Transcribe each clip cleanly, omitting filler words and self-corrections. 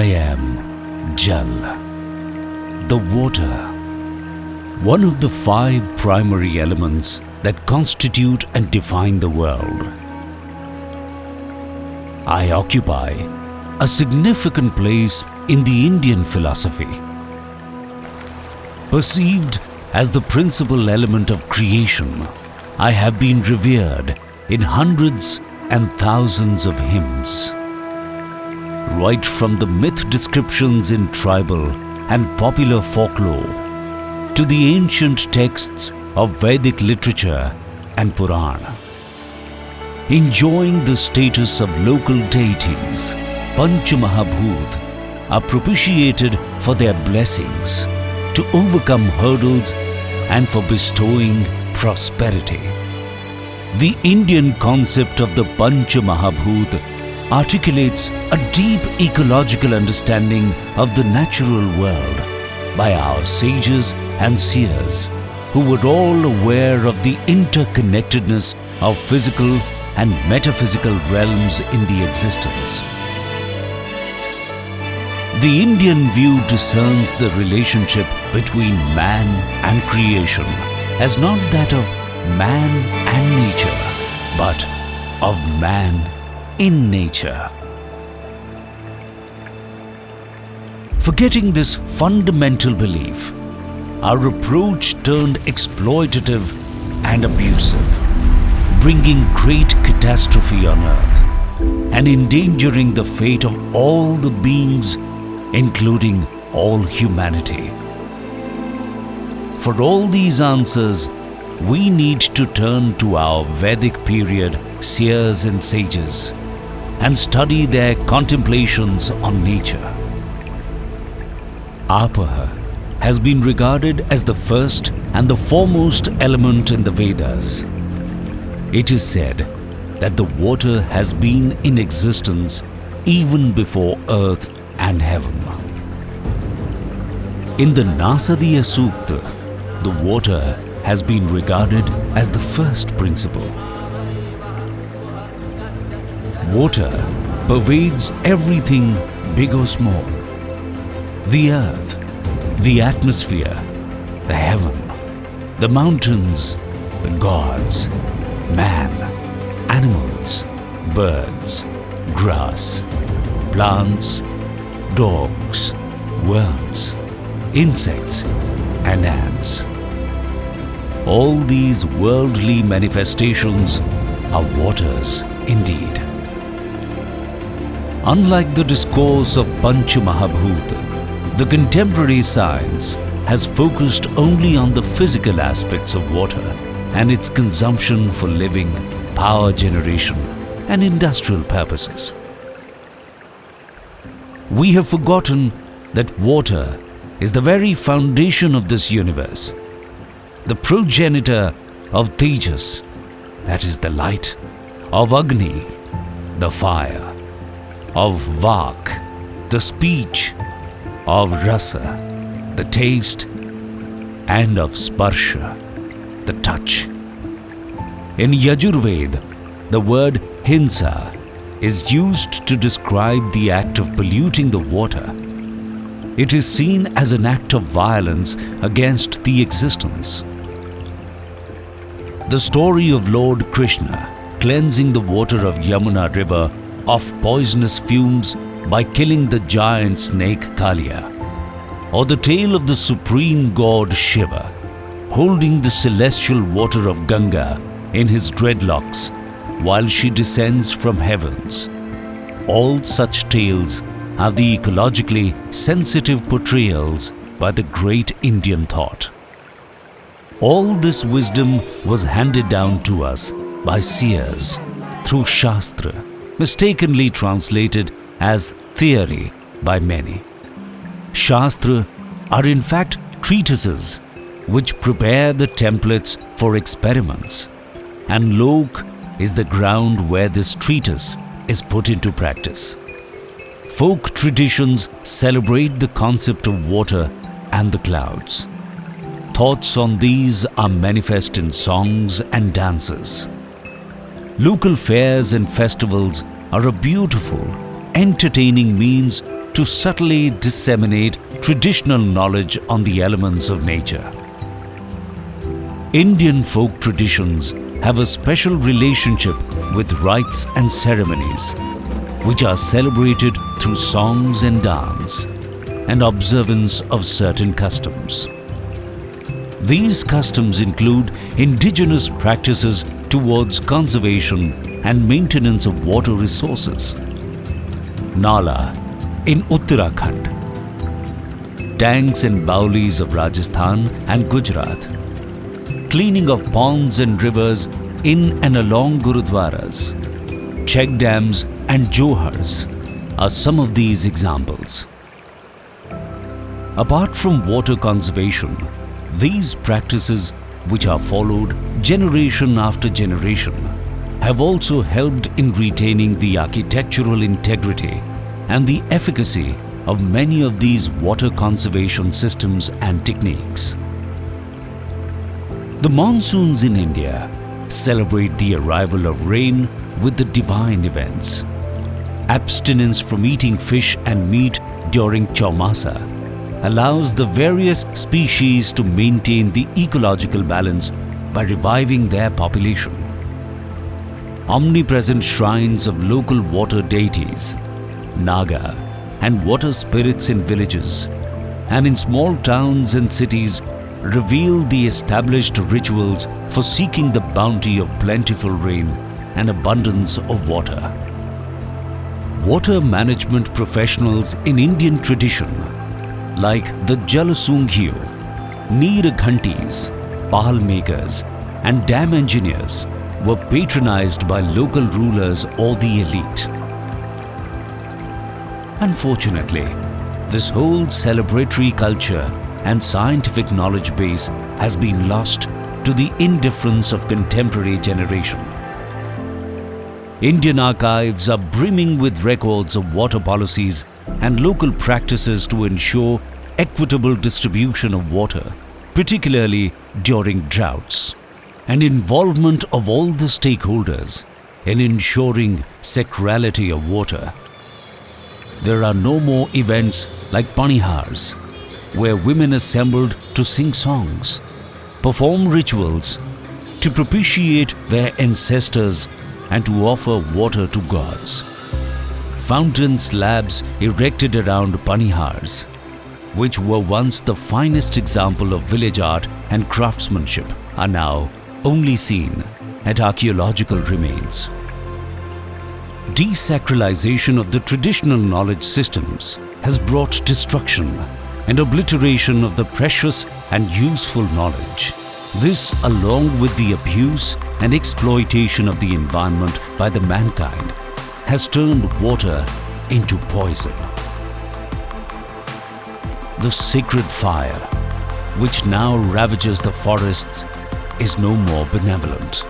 I am Jal, the water, one of the 5 primary elements that constitute and define the world. I occupy a significant place in the Indian philosophy. Perceived as the principal element of creation, I have been revered in hundreds and thousands of hymns. Right from the myth descriptions in tribal and popular folklore to the ancient texts of Vedic literature and Purana. Enjoying the status of local deities, Panch Mahabhut are propitiated for their blessings, to overcome hurdles and for bestowing prosperity. The Indian concept of the Panch Mahabhut articulates a deep ecological understanding of the natural world by our sages and seers, who were all aware of the interconnectedness of physical and metaphysical realms in the existence. The Indian view discerns the relationship between man and creation as not that of man and nature, but of man in nature. Forgetting this fundamental belief, our approach turned exploitative and abusive, bringing great catastrophe on earth and endangering the fate of all the beings, including all humanity. For all these answers, we need to turn to our Vedic period seers and sages and study their contemplations on nature. Apaha has been regarded as the first and the foremost element in the Vedas. It is said that the water has been in existence even before earth and heaven. In the Nasadiya Sukta, the water has been regarded as the first principle. Water pervades everything, big or small. The earth, the atmosphere, the heaven, the mountains, the gods, man, animals, birds, grass, plants, dogs, worms, insects, and ants. All these worldly manifestations are waters indeed. Unlike the discourse of Panch Mahabhut, the contemporary science has focused only on the physical aspects of water and its consumption for living, power generation, and industrial purposes. We have forgotten that water is the very foundation of this universe, the progenitor of Tejas, that is the light, of Agni, the fire, of Vak, the speech, of Rasa, the taste, and of Sparsha, the touch. In Yajurved, the word Hinsa is used to describe the act of polluting the water. It is seen as an act of violence against the existence. The story of Lord Krishna cleansing the water of Yamuna river of poisonous fumes by killing the giant snake Kalia, or the tale of the supreme god Shiva holding the celestial water of Ganga in his dreadlocks while she descends from heavens. All such tales have the ecologically sensitive portrayals by the great Indian thought. All this wisdom was handed down to us by seers through Shastra, mistakenly translated as theory by many. Shastra are in fact treatises which prepare the templates for experiments, and Lok is the ground where this treatise is put into practice. Folk traditions celebrate the concept of water and the clouds. Thoughts on these are manifest in songs and dances. Local fairs and festivals are a beautiful, entertaining means to subtly disseminate traditional knowledge on the elements of nature. Indian folk traditions have a special relationship with rites and ceremonies, which are celebrated through songs and dance and observance of certain customs. These customs include indigenous practices towards conservation and maintenance of water resources. Nala in Uttarakhand, tanks and baulis of Rajasthan and Gujarat, cleaning of ponds and rivers in and along Gurudwaras, check dams and johars are some of these examples. Apart from water conservation, these practices, which are followed generation after generation, have also helped in retaining the architectural integrity and the efficacy of many of these water conservation systems and techniques. The monsoons in India celebrate the arrival of rain with the divine events. Abstinence from eating fish and meat during Chaumasa allows the various species to maintain the ecological balance by reviving their population. Omnipresent shrines of local water deities, Naga, and water spirits in villages and in small towns and cities reveal the established rituals for seeking the bounty of plentiful rain and abundance of water. Water management professionals in Indian tradition, like the Jalasunghio, Neerghantis, Pahal makers, and dam engineers, were patronized by local rulers or the elite. Unfortunately, this whole celebratory culture and scientific knowledge base has been lost to the indifference of contemporary generation. Indian archives are brimming with records of water policies and local practices to ensure equitable distribution of water, particularly during droughts, and involvement of all the stakeholders in ensuring sacrality of water. There are no more events like Panihars, where women assembled to sing songs, perform rituals, to propitiate their ancestors and to offer water to gods. Fountain slabs erected around Panihars, which were once the finest example of village art and craftsmanship, are now only seen at archaeological remains. Desacralization of the traditional knowledge systems has brought destruction and obliteration of the precious and useful knowledge. This, along with the abuse and exploitation of the environment by the mankind, has turned water into poison. The sacred fire, which now ravages the forests, is no more benevolent.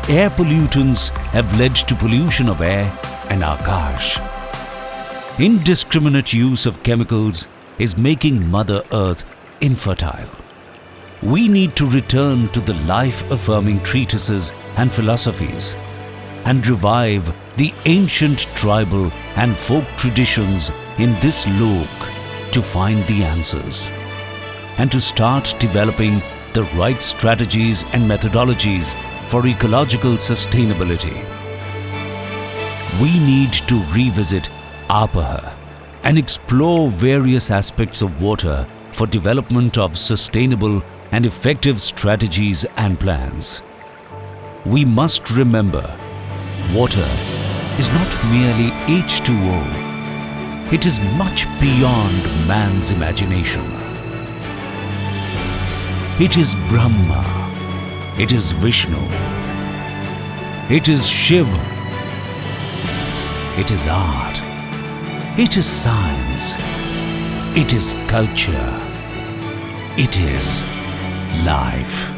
Air pollutants have led to pollution of air and Akash. Indiscriminate use of chemicals is making Mother Earth infertile. We need to return to the life-affirming treatises and philosophies and revive the ancient tribal and folk traditions in this lok to find the answers and to start developing the right strategies and methodologies for ecological sustainability. We need to revisit Apaha and explore various aspects of water for development of sustainable and effective strategies and plans. We must remember, water is not merely H2O. It is much beyond man's imagination. It is Brahma. It is Vishnu. It is Shiva. It is art. It is science. It is culture. It is life.